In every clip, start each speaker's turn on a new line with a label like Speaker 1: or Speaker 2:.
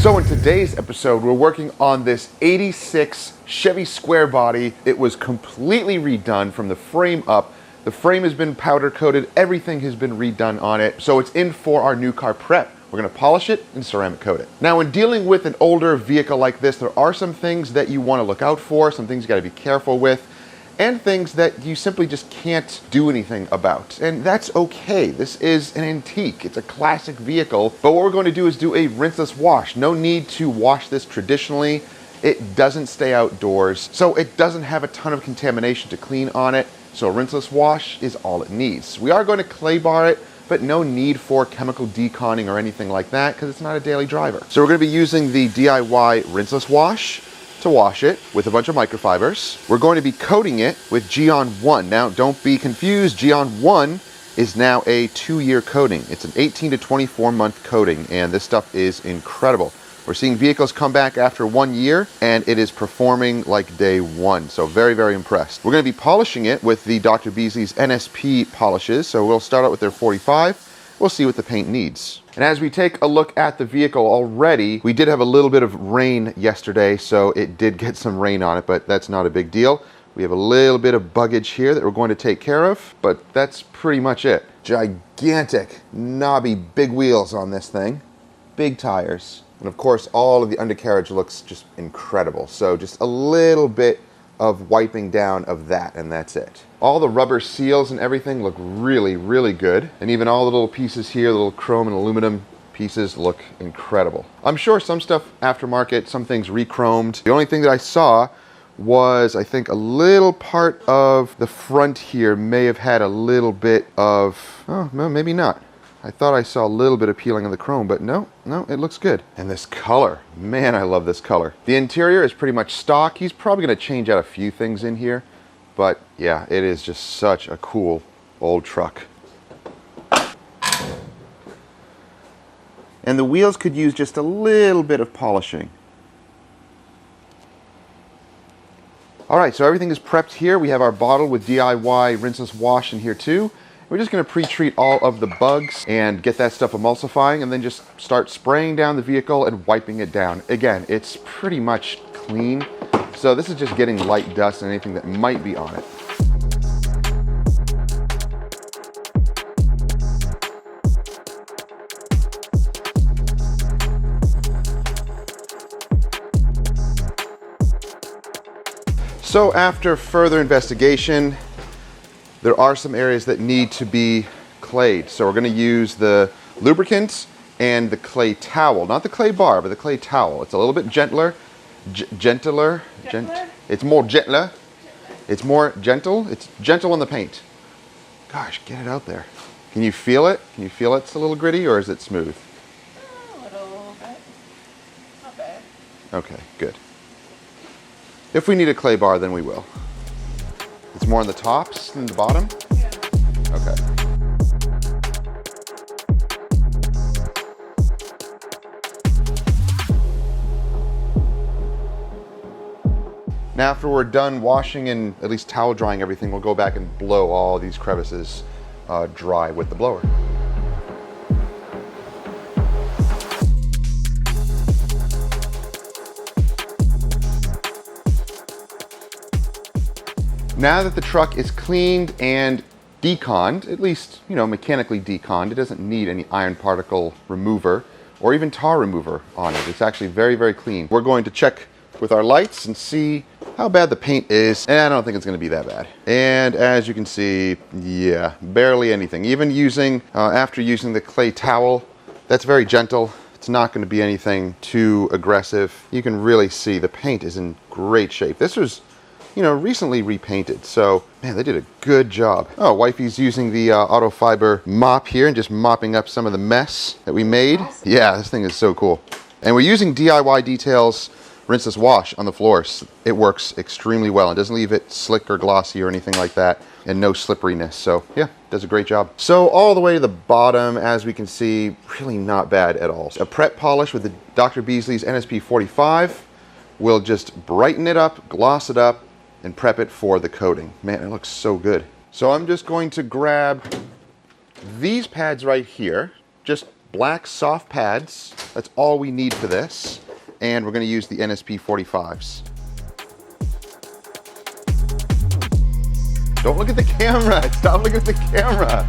Speaker 1: So in today's episode, we're working on this 86 Chevy Square body. It was completely redone from the frame up. The frame has been powder coated, everything has been redone on it. So it's in for our new car prep. We're gonna polish it and ceramic coat it. Now, when dealing with an older vehicle like this, there are some things that you wanna look out for, some things you gotta be careful with, and things that you simply just can't do anything about. And that's okay. This is an antique. It's a classic vehicle. But what we're going to do is do a rinseless wash. No need to wash this traditionally. It doesn't stay outdoors, so it doesn't have a ton of contamination to clean on it. So a rinseless wash is all it needs. We are going to clay bar it, but no need for chemical deconning or anything like that because it's not a daily driver. So we're going to be using the DIY rinseless wash to wash it with a bunch of microfibers. We're going to be coating it with Geon 1. Now, don't be confused. Geon 1 is now a 2-year coating. It's an 18 to 24 month coating, and this stuff is incredible. We're seeing vehicles come back after 1 year, and it is performing like day one. So very, very impressed. We're going to be polishing it with the Dr. Beasley's NSP polishes. So we'll start out with their 45. We'll see what the paint needs. And as we take a look at the vehicle already, we did have a little bit of rain yesterday, so it did get some rain on it, but that's not a big deal. We have a little bit of buggage here that we're going to take care of, but that's pretty much it. Gigantic, knobby, big wheels on this thing. Big tires. And of course, all of the undercarriage looks just incredible. So just a little bit of wiping down of that, and that's it. All the rubber seals and everything look really, really good. And even all the little pieces here, the little chrome and aluminum pieces look incredible. I'm sure some stuff aftermarket, some things re-chromed. The only thing that I saw was, I think, a little part of the front here may have had a little bit of, oh, no, maybe not. I thought I saw a little bit of peeling of the chrome, but no, it looks good. And this color, man, I love this color. The interior is pretty much stock. He's probably gonna change out a few things in here, but yeah, it is just such a cool old truck. And the wheels could use just a little bit of polishing. All right, so everything is prepped here. We have our bottle with DIY rinseless wash in here too. We're just going to pre-treat all of the bugs and get that stuff emulsifying, and then just start spraying down the vehicle and wiping it down. Again, it's pretty much clean, so this is just getting light dust and anything that might be on it. So after further investigation, there are some areas that need to be clayed. So we're going to use the lubricant and the clay towel. Not the clay bar, but the clay towel. It's a little bit gentler. Gentler? It's more gentler. It's more gentle. It's gentle on the paint. Gosh, get it out there. Can you feel it? Can you feel it's a little gritty, or is it smooth?
Speaker 2: A little bit. Not bad.
Speaker 1: Okay, good. If we need a clay bar, then we will. It's more on the tops than the bottom?
Speaker 2: Yeah.
Speaker 1: Okay. Now after we're done washing and at least towel drying everything, we'll go back and blow all these crevices dry with the blower. Now that the truck is cleaned and deconned, at least, mechanically deconned, it doesn't need any iron particle remover or even tar remover on it. It's actually very, very clean. We're going to check with our lights and see how bad the paint is, and I don't think it's going to be that bad. And as you can see, yeah, barely anything. Even after using the clay towel, that's very gentle. It's not going to be anything too aggressive. You can really see the paint is in great shape. This was recently repainted, so man, they did a good job. Oh, wifey's using the auto fiber mop here and just mopping up some of the mess that we made. Awesome. Yeah, this thing is so cool. And we're using DIY Details rinseless wash on the floors. It works extremely well. It doesn't leave it slick or glossy or anything like that, and no slipperiness. So yeah, does a great job. So all the way to the bottom, as we can see, really not bad at all. A prep polish with the Dr. Beasley's NSP 45 will just brighten it up, gloss it up, and prep it for the coating. Man, it looks so good. So I'm just going to grab these pads right here, just black soft pads. That's all we need for this. And we're going to use the NSP 45s. Don't look at the camera. Stop looking at the camera.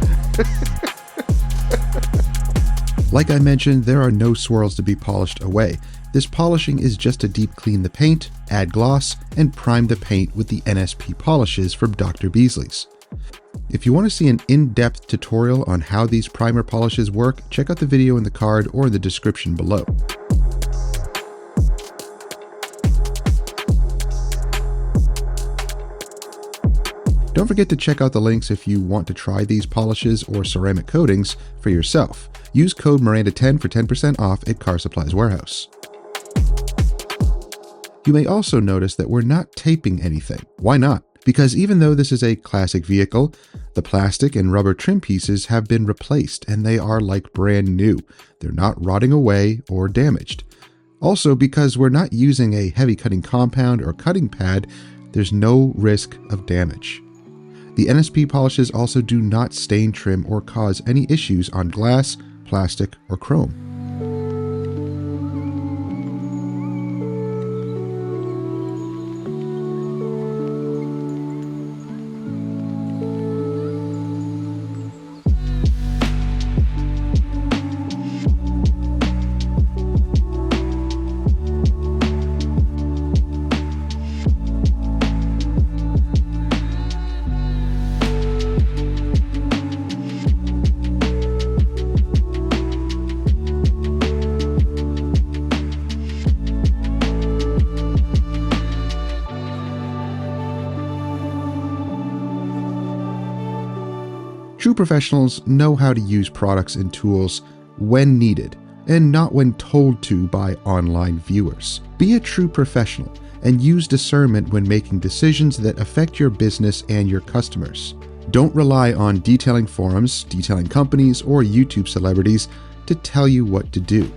Speaker 3: Like I mentioned, there are no swirls to be polished away. This polishing is just to deep clean the paint, add gloss, and prime the paint with the NSP polishes from Dr. Beasley's. If you want to see an in-depth tutorial on how these primer polishes work, check out the video in the card or in the description below. Don't forget to check out the links if you want to try these polishes or ceramic coatings for yourself. Use code Miranda10 for 10% off at Car Supplies Warehouse. You may also notice that we're not taping anything. Why not? Because even though this is a classic vehicle, the plastic and rubber trim pieces have been replaced and they are like brand new. They're not rotting away or damaged. Also, because we're not using a heavy cutting compound or cutting pad, there's no risk of damage. The NSP polishes also do not stain trim or cause any issues on glass, plastic, or chrome. True professionals know how to use products and tools when needed, and not when told to by online viewers. Be a true professional and use discernment when making decisions that affect your business and your customers. Don't rely on detailing forums, detailing companies, or YouTube celebrities to tell you what to do.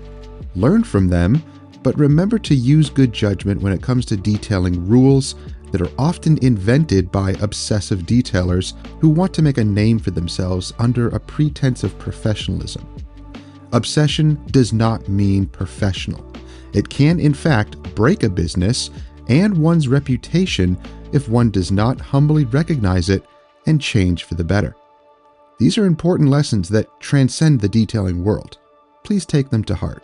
Speaker 3: Learn from them, but remember to use good judgment when it comes to detailing rules that are often invented by obsessive detailers who want to make a name for themselves under a pretense of professionalism. Obsession does not mean professional. It can, in fact, break a business and one's reputation if one does not humbly recognize it and change for the better. These are important lessons that transcend the detailing world. Please take them to heart.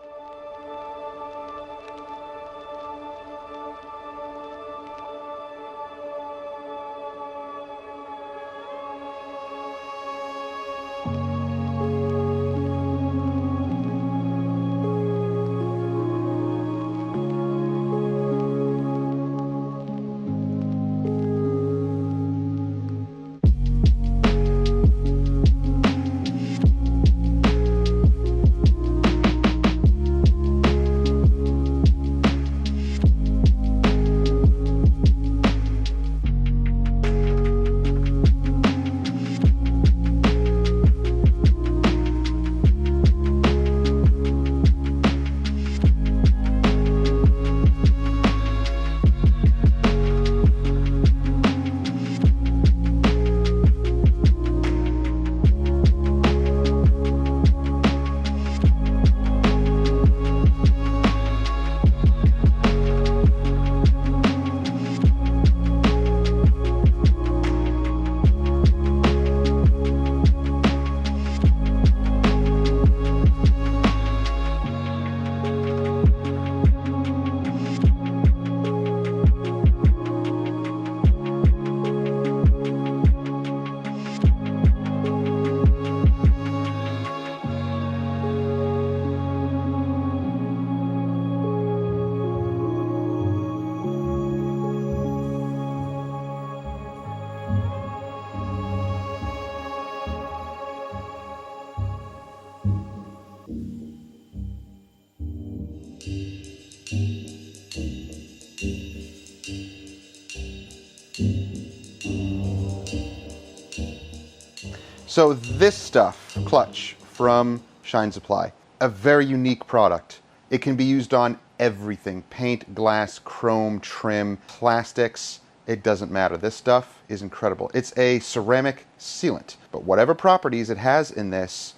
Speaker 1: So this stuff, Clutch from Shine Supply, a very unique product. It can be used on everything: paint, glass, chrome, trim, plastics. It doesn't matter. This stuff is incredible. It's a ceramic sealant, but whatever properties it has in this,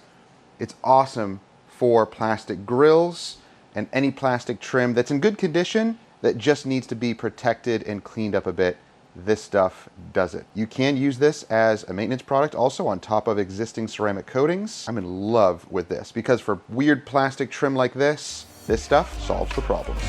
Speaker 1: it's awesome for plastic grills and any plastic trim that's in good condition that just needs to be protected and cleaned up a bit. This stuff does it. You can use this as a maintenance product also on top of existing ceramic coatings. I'm in love with this because for weird plastic trim like this stuff solves the problems.